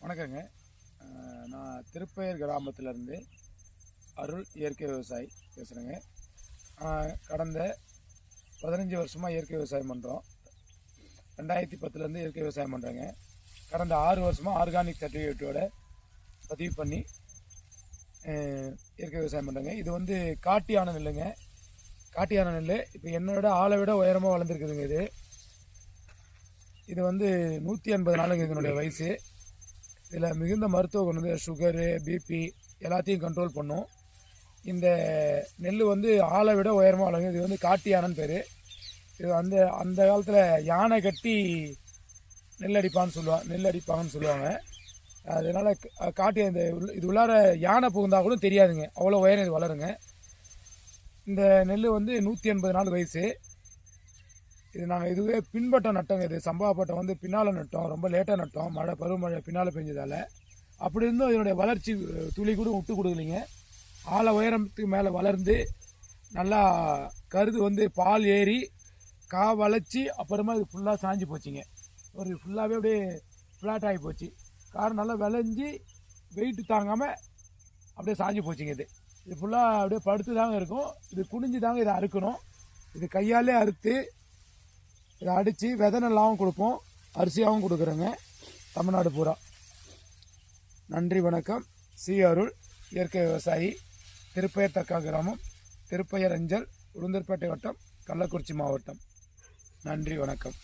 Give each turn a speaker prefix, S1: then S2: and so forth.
S1: வணக்கங்க. நான் திருப்பையூர் கிராமத்திலேருந்து அருள் இயற்கை விவசாயி பேசுகிறேங்க. கடந்த 15 வருஷமாக இயற்கை விவசாயம் பண்ணுறோம். 2010 இயற்கை விவசாயம் பண்ணுறேங்க. கடந்த 6 வருஷமாக ஆர்கானிக் சர்டிஃபிகேட்டோட பதிவு பண்ணி இயற்கை விவசாயம் பண்ணுறேங்க. இது வந்து காட்டு யானை நெல்லுங்க. காட்டு யானை நெல் இப்போ என்னோட ஆளை விட உயரமாக வளர்ந்துருக்குதுங்க. இது வந்து 180 நாளுங்க இதனுடைய வயசு. இதில் மிகுந்த மருத்துவ குணம் வந்து சுகரு, பிபி எல்லாத்தையும் கண்ட்ரோல் பண்ணும். இந்த நெல் வந்து ஆளை விட உயரமாக வளருங்க. இது வந்து காட்டு யானைன்னு பேர். இது வந்து அந்த காலத்தில் யானை கட்டி நெல் அடிப்பாங்கன்னு சொல்லுவாங்க. அதனால் காட்டு இது உள்ளார யானை புகுந்தா கூட தெரியாதுங்க, அவ்வளோ உயரம் இது வளருங்க. இந்த நெல் வந்து 180 நாள் வயசு. இது நாங்கள் இதுவே பின்பட்டம் நட்டோங்க. இது சம்பா பட்டம் வந்து பின்னால் நட்டோம், ரொம்ப லேட்டாக நட்டோம். பருவமழை பின்னால் பெஞ்சதால். அப்படி இருந்தும் இதனுடைய வளர்ச்சி துளி கூட விட்டு கொடுக்கலிங்க. ஆழ உயரத்துக்கு மேலே வளர்ந்து நல்லா கருது வந்து பால் ஏறி வளைச்சி அப்புறமா இது ஃபுல்லாக சாஞ்சு போச்சுங்க. ஒரு ஃபுல்லாகவே அப்படியே ஃப்ளாட் ஆகி போச்சு. கார் நல்லா விளைஞ்சி வெயிட்டு தாங்காமல் அப்படியே சாஞ்சு போச்சுங்க. இது ஃபுல்லாக அப்படியே படுத்து தாங்க இருக்கும். இது குனிஞ்சு தாங்க இதை அறுக்கணும். இது கையாலே அறுத்து இதை அடித்து விதை நெல்லாவும் கொடுப்போம், அரிசியாகவும் கொடுக்குறோங்க தமிழ்நாடு பூரா. நன்றி, வணக்கம். அருள் இயற்கை விவசாயி, திருப்பையூர் தக்கா கிராமம், திருப்பையூர் அஞ்சல், உளுந்தூர்பேட்டை வட்டம், கள்ளக்குறிச்சி மாவட்டம். நன்றி, வணக்கம்.